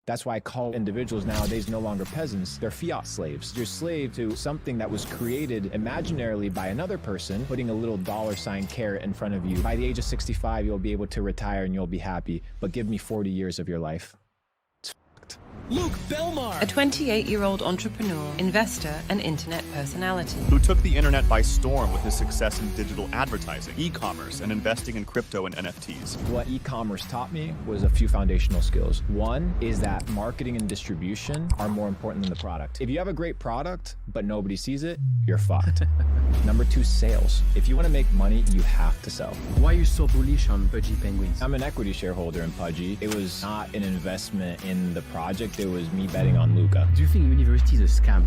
That's why I call individuals nowadays no longer peasants, they're fiat slaves. You're slave to something that was created imaginarily by another person, putting a little $ carrot in front of you. By the age of 65, you'll be able to retire and you'll be happy, but give me 40 years of your life. Luke Belmar, a 28-year-old entrepreneur, investor, and internet personality who took the internet by storm with his success in digital advertising, e-commerce, and investing in crypto and NFTs. What e-commerce taught me was a few foundational skills. One is that marketing and distribution are more important than the product. If you have a great product, but nobody sees it, you're fucked. Number two, sales. If you want to make money, you have to sell. Why are you so bullish on Pudgy Penguins? I'm an equity shareholder in Pudgy. It was not an investment in the project. It was me betting on Luca. Do you think university is a scam?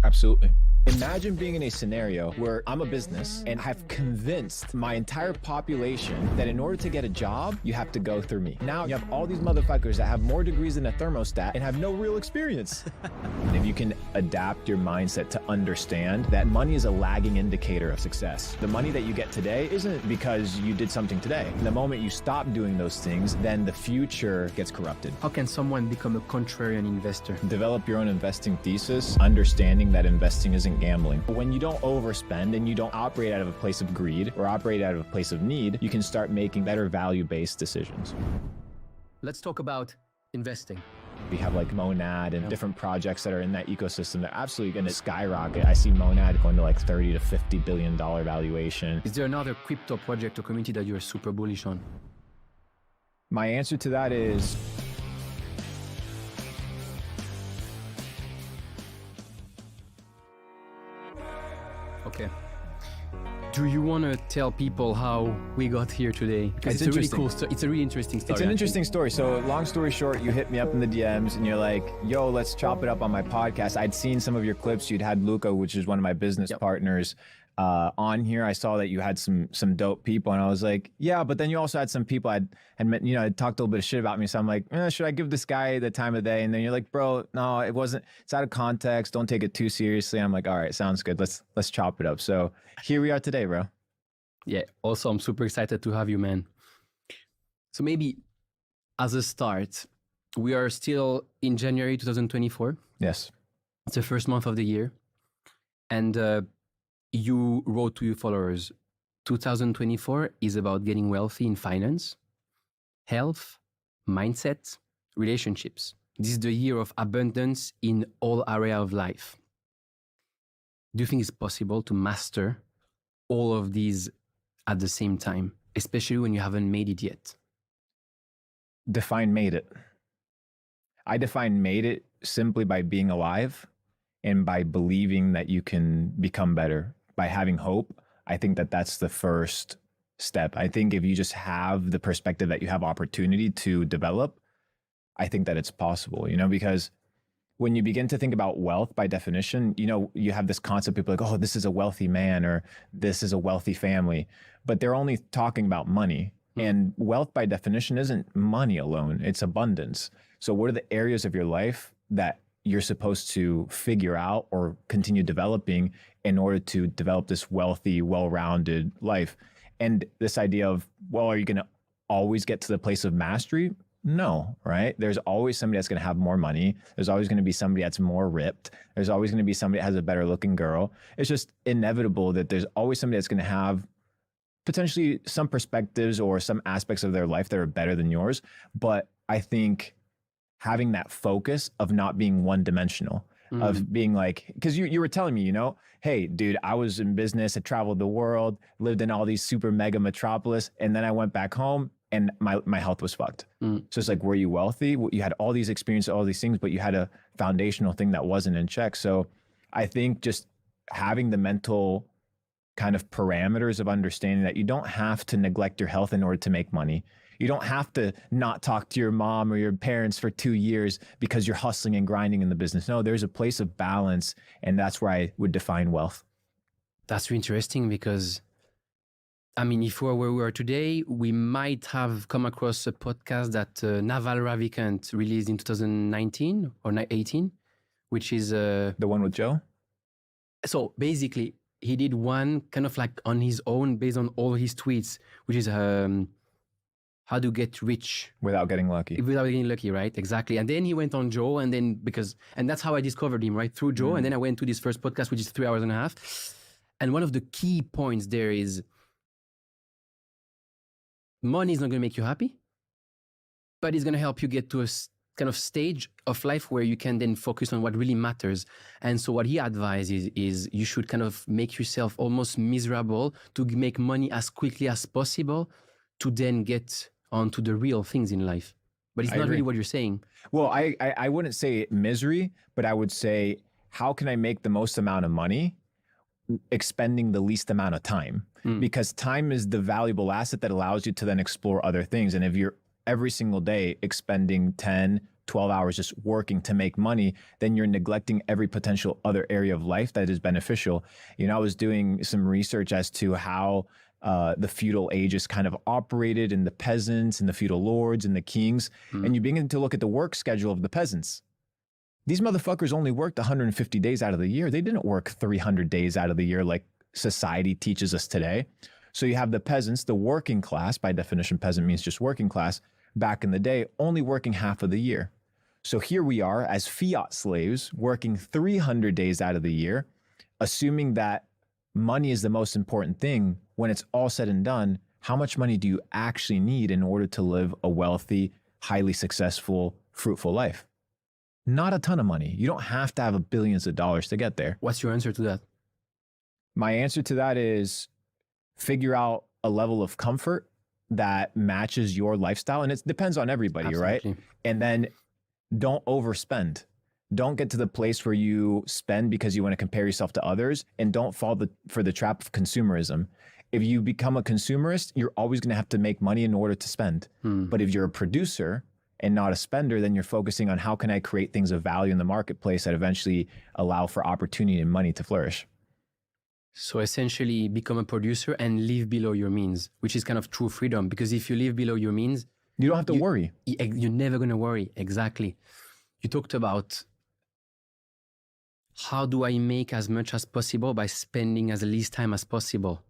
Absolutely. Imagine being in a scenario where I'm a business and I've convinced my entire population that in order to get a job, you have to go through me. Now you have all these motherfuckers that have more degrees than a thermostat and have no real experience. If you can adapt your mindset to understand that money is a lagging indicator of success. The money that you get today isn't because you did something today. The moment you stop doing those things, then the future gets corrupted. How can someone become a contrarian investor? Develop your own investing thesis, understanding that investing isn't gambling. When you don't overspend and you don't operate out of a place of greed or operate out of a place of need, you can start making better value-based decisions. Let's talk about investing. We have like Monad and different projects that are in that ecosystem. They're absolutely going to skyrocket. I see Monad going to like $30 to $50 billion valuation. Is there another crypto project or community that you're super bullish on? My answer to that is okay. Do you want to tell people how we got here today? Because it's a really cool story. It's a really interesting story. It's an interesting story. So long story short, you hit me up in the DMs and you're like, yo, let's chop it up on my podcast. I'd seen some of your clips. You'd had Luca, which is one of my business partners, on here. I saw that you had some dope people and I was like, yeah, but then you also had some people I'd met, had talked a little bit of shit about me. So I'm like, should I give this guy the time of day? And then you're like, bro, no, it wasn't, it's out of context. Don't take it too seriously. I'm like, all right, sounds good. Let's chop it up. So here we are today, bro. Yeah. Also, I'm super excited to have you, man. So maybe as a start, we are still in January 2024. Yes. It's the first month of the year. And you wrote to your followers, 2024 is about getting wealthy in finance, health, mindset, relationships. This is the year of abundance in all areas of life. Do you think it's possible to master all of these at the same time, especially when you haven't made it yet? Define made it. I define made it simply by being alive and by believing that you can become better, by having hope. I think that that's the first step. I think if you just have the perspective that you have opportunity to develop, I think that it's possible, because when you begin to think about wealth by definition, you have this concept, people are like, oh, this is a wealthy man or this is a wealthy family, but they're only talking about money. And wealth by definition isn't money alone, it's abundance. So what are the areas of your life that you're supposed to figure out or continue developing in order to develop this wealthy, well-rounded life? And this idea of, well, are you going to always get to the place of mastery? No, right? There's always somebody that's going to have more money. There's always going to be somebody that's more ripped. There's always going to be somebody that has a better looking girl. It's just inevitable that there's always somebody that's going to have potentially some perspectives or some aspects of their life that are better than yours. But I think having that focus of not being one dimensional, of being like, because you were telling me, hey, dude, I was in business, I traveled the world, lived in all these super mega metropolis, and then I went back home and my health was fucked. So it's like, were you wealthy? You had all these experiences, all these things, but you had a foundational thing that wasn't in check. So I think just having the mental kind of parameters of understanding that you don't have to neglect your health in order to make money. You don't have to not talk to your mom or your parents for 2 years because you're hustling and grinding in the business. No, there's a place of balance, and that's where I would define wealth. That's really interesting because, if we were where we are today, we might have come across a podcast that Naval Ravikant released in 2019 or 18, which is... the one with Joe? So basically, he did one kind of like on his own based on all his tweets, which is how to get rich without getting lucky. without getting lucky, right? Exactly. And then he went on Joe, and then and that's how I discovered him, right? Through Joe. And then I went to this first podcast, which is 3 hours and a half. And one of the key points there is money is not going to make you happy, but it's going to help you get to a kind of stage of life where you can then focus on what really matters. And so what he advises is you should kind of make yourself almost miserable to make money as quickly as possible to then get onto the real things in life. But it's I not agree. really what you're saying. Well, I wouldn't say misery, but I would say, how can I make the most amount of money expending the least amount of time? Because time is the valuable asset that allows you to then explore other things. And if you're every single day expending 10, 12 hours just working to make money, then you're neglecting every potential other area of life that is beneficial. You know, I was doing some research as to how the feudal ages kind of operated, and the peasants and the feudal lords and the kings. And you begin to look at the work schedule of the peasants. These motherfuckers only worked 150 days out of the year. They didn't work 300 days out of the year like society teaches us today. So you have the peasants, the working class, by definition, peasant means just working class, back in the day, only working half of the year. So here we are as fiat slaves working 300 days out of the year, assuming that money is the most important thing. When it's all said and done, how much money do you actually need in order to live a wealthy, highly successful, fruitful life? Not a ton of money. You don't have to have billions of dollars to get there. What's your answer to that? My answer to that is figure out a level of comfort that matches your lifestyle. And it depends on everybody, Absolutely. right? And then don't overspend. Don't get to the place where you spend because you want to compare yourself to others, and don't fall for the trap of consumerism. If you become a consumerist, you're always going to have to make money in order to spend. But if you're a producer and not a spender, then you're focusing on how can I create things of value in the marketplace that eventually allow for opportunity and money to flourish. So essentially become a producer and live below your means, which is kind of true freedom. Because if you live below your means, You don't have to worry. you're never going to worry. Exactly. You talked about how do I make as much as possible by spending as least time as possible?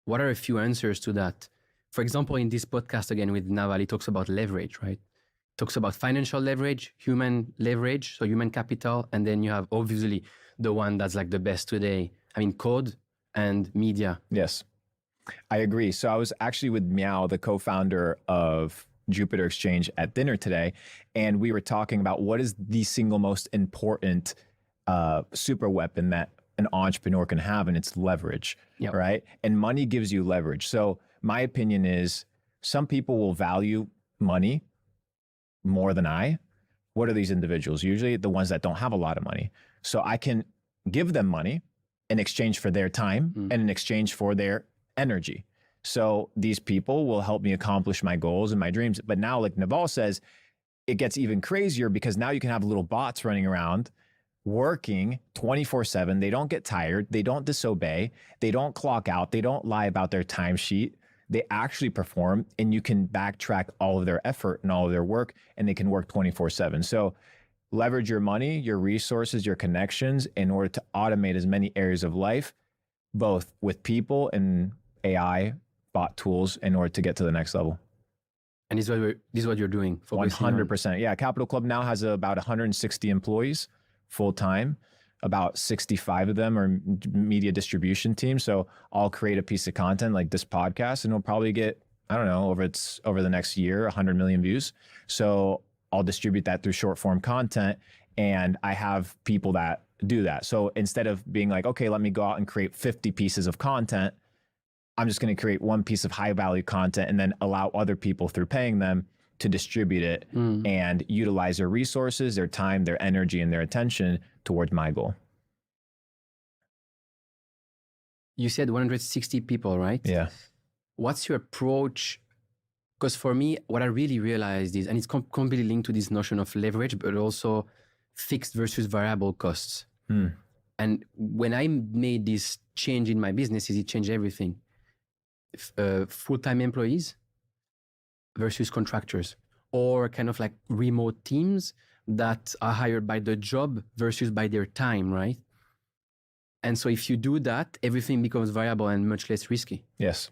What are a few answers to that? For example, in this podcast again with Naval, he talks about leverage, right? Talks about financial leverage, human leverage, so human capital, and then you have obviously the one that's like the best today. I mean, code and media. Yes, I agree. So I was actually with Meow, the co-founder of Jupiter Exchange, at dinner today, and we were talking about what is the single most important super weapon that an entrepreneur can have, and it's leverage, Yep. right? And money gives you leverage. So my opinion is some people will value money more than I. What are these individuals? Usually the ones that don't have a lot of money. So I can give them money in exchange for their time and in exchange for their energy. So these people will help me accomplish my goals and my dreams. But now, like Naval says, it gets even crazier because now you can have little bots running around working 24/7. They don't get tired. They don't disobey. They don't clock out. They don't lie about their timesheet. They actually perform, and you can backtrack all of their effort and all of their work, and they can work 24/7. So leverage your money, your resources, your connections in order to automate as many areas of life, both with people and AI bot tools, in order to get to the next level. And this is what you're doing. focusing on- 100%. Yeah. Capital Club now has about 160 employees full time. About 65 of them are media distribution team. So I'll create a piece of content like this podcast, and it'll probably get, I don't know, over the next year, 100 million views. So I'll distribute that through short form content, and I have people that do that. So instead of being like, okay, let me go out and create 50 pieces of content, I'm just going to create one piece of high value content and then allow other people, through paying them, to distribute it and utilize their resources, their time, their energy, and their attention towards my goal. You said 160 people, right? Yeah. What's your approach? Because for me, what I really realized is, and it's completely linked to this notion of leverage, but also fixed versus variable costs. And when I made this change in my businesses, it changed everything. Full-time employees versus contractors, or kind of like remote teams that are hired by the job versus by their time, right? And so if you do that, everything becomes variable and much less risky. Yes.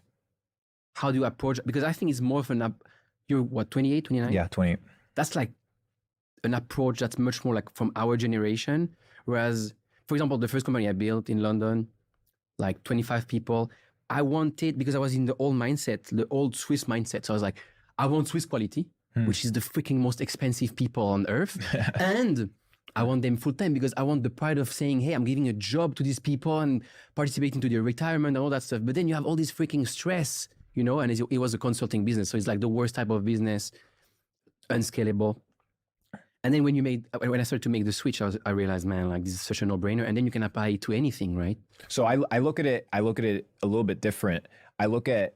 How do you approach? Because I think it's more of You're what, 28, 29? Yeah, 20. That's like an approach that's much more like from our generation. Whereas, for example, the first company I built in London, like 25 people, I wanted, because I was in the old mindset, the old Swiss mindset. So I was like, I want Swiss quality, which is the freaking most expensive people on earth. And I want them full time because I want the pride of saying, hey, I'm giving a job to these people and participating to their retirement and all that stuff. But then you have all this freaking stress, you know, and it was a consulting business. So it's like the worst type of business, unscalable. And then when I started to make the switch, I realized, man, like this is such a no-brainer. And then you can apply it to anything, right? So I look at it a little bit different. I look at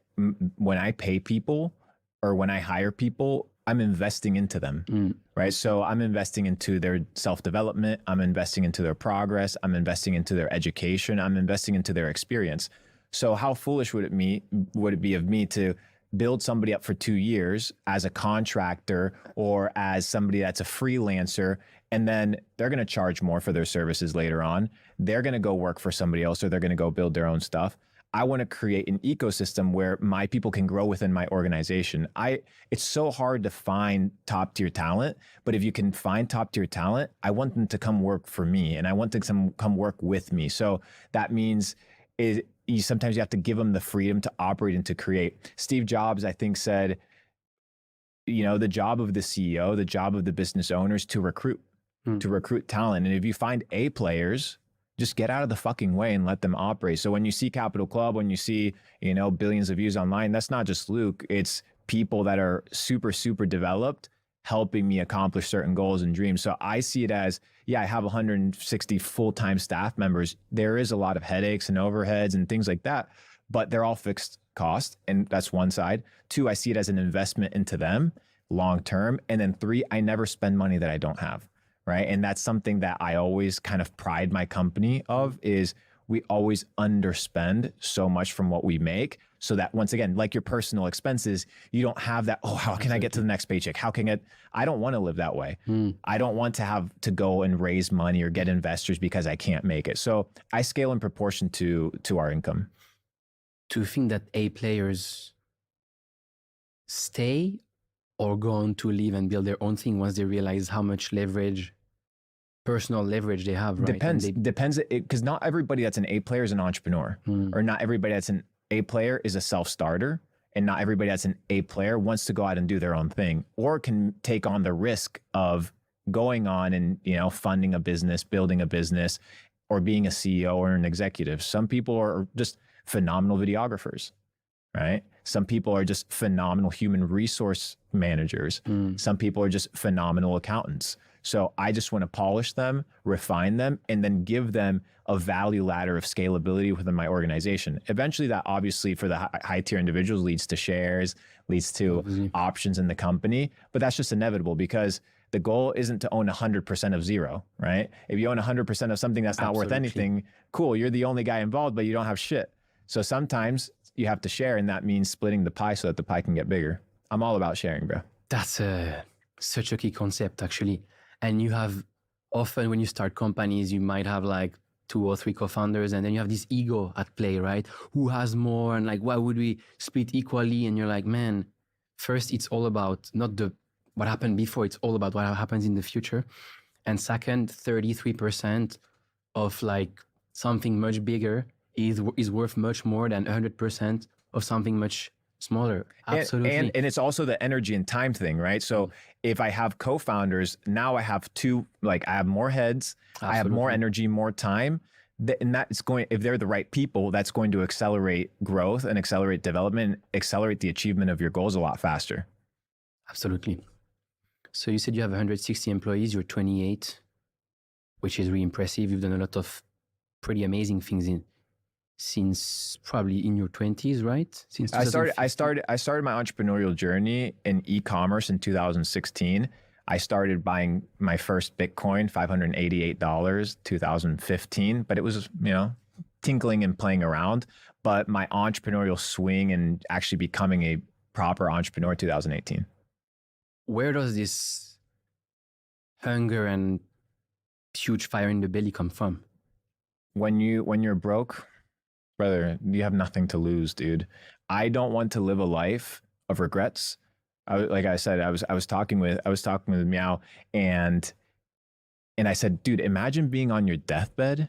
when I pay people or when I hire people, I'm investing into them, right? So I'm investing into their self-development. I'm investing into their progress. I'm investing into their education. I'm investing into their experience. So how foolish would it be of me to build somebody up for 2 years as a contractor or as somebody that's a freelancer, and then they're going to charge more for their services later on. They're going to go work for somebody else, or they're going to go build their own stuff. I want to create an ecosystem where my people can grow within my organization. It's so hard to find top tier talent, but if you can find top tier talent, I want them to come work for me, and I want them to come work with me. So that means sometimes you have to give them the freedom to operate and to create. Steve Jobs, I think, said, you know, the job of the CEO, the job of the business owners to recruit talent. And if you find A players, just get out of the fucking way and let them operate. So when you see Capital Club, when you see, you know, billions of views online, that's not just Luke. It's people that are super, super developed, helping me accomplish certain goals and dreams. So I see it as, yeah, I have 160 full-time staff members. There is a lot of headaches and overheads and things like that, but they're all fixed cost. And that's one side. 2, I see it as an investment into them long-term. And then 3, I never spend money that I don't have. Right. And that's something that I always kind of pride my company of, is we always underspend so much from what we make, so that once again, like your personal expenses, you don't have that, oh, how can I get to the next paycheck? I don't want to live that way. I don't want to have to go and raise money or get investors because I can't make it. So I scale in proportion to our income. Do you think that A players stay or go on to leave and build their own thing once they realize how much personal leverage they have, right? Depends, because not everybody that's an A player is an entrepreneur, or not everybody that's an A player is a self-starter, and not everybody that's an A player wants to go out and do their own thing, or can take on the risk of going on and, you know, funding a business, building a business, or being a CEO or an executive. Some people are just phenomenal videographers, right? Some people are just phenomenal human resource managers. Some people are just phenomenal accountants. So I just want to polish them, refine them, and then give them a value ladder of scalability within my organization. Eventually, that obviously for the high tier individuals leads to shares, leads to options in the company, but that's just inevitable, because the goal isn't to own 100% of zero, right? If you own 100% of something that's not worth anything, cool, you're the only guy involved, but you don't have shit. So sometimes you have to share, and that means splitting the pie so that the pie can get bigger. I'm all about sharing, bro. That's such a key concept, actually. And you have often, when you start companies, you might have like 2 or 3 co-founders, and then you have this ego at play, right? Who has more, and like, why would we split equally? And you're like, man, first, it's all about not what happened before, it's all about what happens in the future. And second, 33% of like something much bigger is worth much more than 100% of something much smaller. Absolutely. And it's also the energy and time thing, right? So if I have co-founders, now I have 2, like I have more heads, I have more energy, more time. And that's going, if they're the right people, that's going to accelerate growth and accelerate development, and accelerate the achievement of your goals a lot faster. Absolutely. So you said you have 160 employees, you're 28, which is really impressive. You've done a lot of pretty amazing things since probably in your 20s, right? Since I started my entrepreneurial journey in e-commerce in 2016. I started buying my first Bitcoin, $588, 2015, but it was, you know, tinkling and playing around. But my entrepreneurial swing and actually becoming a proper entrepreneur, 2018. Where does this hunger and huge fire in the belly come from? When you're broke, brother, you have nothing to lose, dude. I don't want to live a life of regrets. like I said, I was talking with Meow, and I said, dude, imagine being on your deathbed.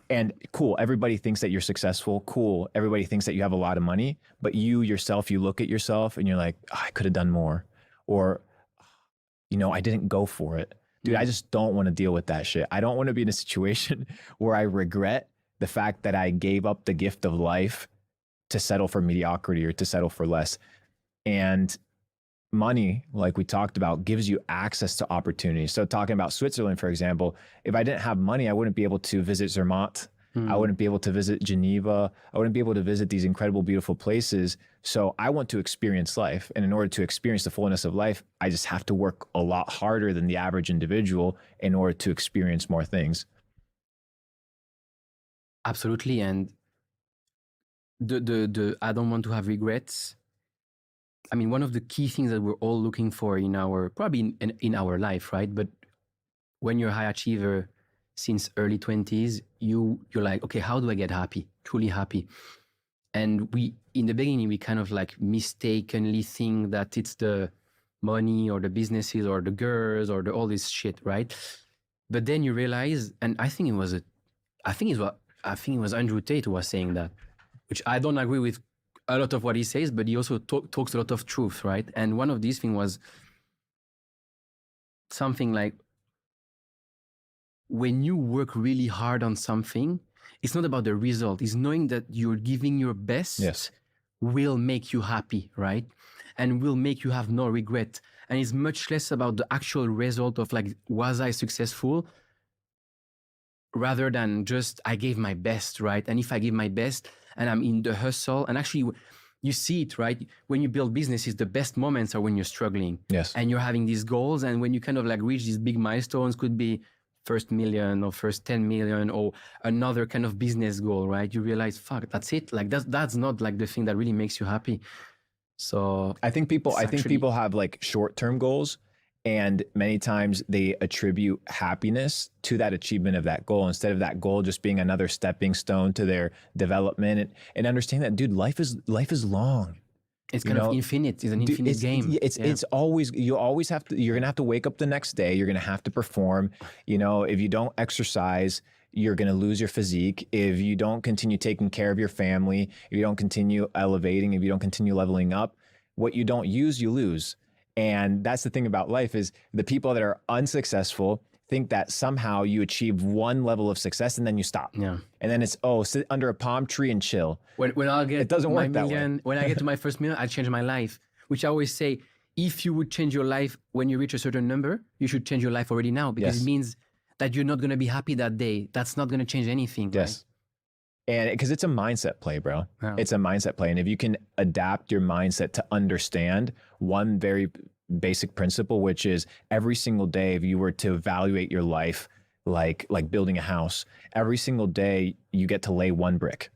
And cool, everybody thinks that you're successful. Cool, everybody thinks that you have a lot of money, but you yourself, you look at yourself and you're like, oh, I could have done more, or I didn't go for it. Dude, I just don't want to deal with that shit. I don't want to be in a situation where I regret the fact that I gave up the gift of life to settle for mediocrity or to settle for less. And money, like we talked about, gives you access to opportunities. So talking about Switzerland, for example, if I didn't have money, I wouldn't be able to visit Zermatt. I wouldn't be able to visit Geneva. I wouldn't be able to visit these incredible, beautiful places. So I want to experience life. And in order to experience the fullness of life, I just have to work a lot harder than the average individual in order to experience more things. Absolutely. And the I don't want to have regrets. I mean, one of the key things that we're all looking for in our, probably in our life, right? But when you're a high achiever since early 20s, you're like, okay, how do I get happy, truly happy? And in the beginning, we kind of like mistakenly think that it's the money or the businesses or the girls or all this shit, right? But then you realize, and I think it was Andrew Tate who was saying that, which I don't agree with a lot of what he says, but he also talks a lot of truth, right? And one of these things was something like, when you work really hard on something, it's not about the result. It's knowing that you're giving your best. Yes. Will make you happy, right? And will make you have no regret. And it's much less about the actual result of like, was I successful? Rather than just, I gave my best, right? And if I give my best and I'm in the hustle, and actually you see it, right? When you build businesses, the best moments are when you're struggling. Yes. And you're having these goals. And when you kind of like reach these big milestones, could be first million or first 10 million or another kind of business goal, right? You realize, fuck, that's it. Like that's not like the thing that really makes you happy. So I think people have like short-term goals, and many times they attribute happiness to that achievement of that goal instead of that goal just being another stepping stone to their development, and understand that, dude, life is long. It's kind of infinite. It's an infinite game. It's always, you're going to have to wake up the next day. You're going to have to perform. If you don't exercise, you're going to lose your physique. If you don't continue taking care of your family, if you don't continue elevating, if you don't continue leveling up, what you don't use, you lose. And that's the thing about life, is the people that are unsuccessful think that somehow you achieve one level of success and then you stop. Yeah. And then it's, sit under a palm tree and chill. When I get it doesn't work that way. When I get to my first million, I change my life, which I always say, if you would change your life when you reach a certain number, you should change your life already now, because it means that you're not going to be happy that day. That's not going to change anything. Yes. Right? And because it's a mindset play, bro. Yeah. It's a mindset play. And if you can adapt your mindset to understand one very basic principle, which is every single day, if you were to evaluate your life like building a house, every single day you get to lay one brick.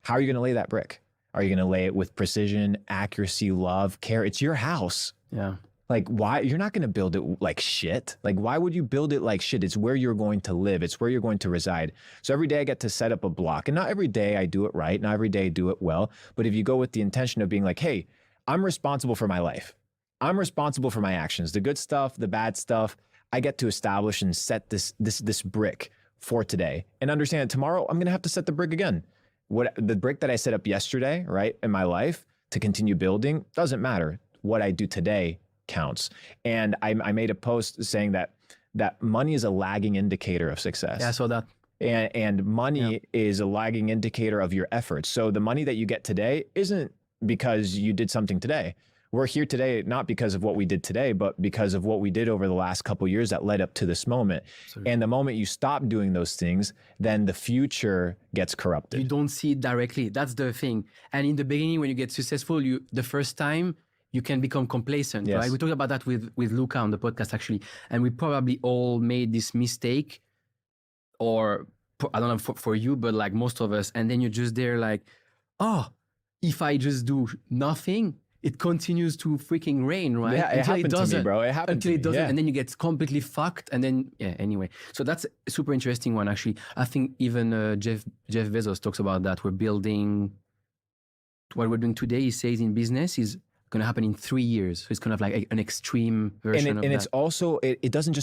How are you going to lay that brick? Are you going to lay it with precision, accuracy, love, care? It's your house. Yeah. Like, why? You're not going to build it like shit. Like, why would you build it like shit? It's where you're going to live. It's where you're going to reside. So every day I get to set up a block, and not every day I do it right. Not every day I do it well. But if you go with the intention of being like, hey, I'm responsible for my life. I'm responsible for my actions, the good stuff, the bad stuff. I get to establish and set this brick for today, and understand that tomorrow I'm going to have to set the brick again. The brick that I set up yesterday, right, in my life to continue building, doesn't matter. What I do today counts. And I made a post saying that money is a lagging indicator of success. Yeah, I saw that. And money is a lagging indicator of your efforts. So the money that you get today isn't because you did something today. We're here today, not because of what we did today, but because of what we did over the last couple of years that led up to this moment. Absolutely. And the moment you stop doing those things, then the future gets corrupted. You don't see it directly. That's the thing. And in the beginning, when you get successful, the first time, you can become complacent, right? We talked about that with Luca on the podcast, actually. And we probably all made this mistake, or I don't know for you, but like most of us. And then you're just there like, oh, if I just do nothing, it continues to freaking rain, right? Yeah, it happened to me, bro. It happened until to it doesn't, me. Yeah. and then you get completely fucked. And then, anyway. So that's a super interesting one, actually. I think even Jeff Bezos talks about that. We're building, what we're doing today, he says in business, is going to happen in 3 years. So it's kind of like an extreme version of and that. it's also, it doesn't just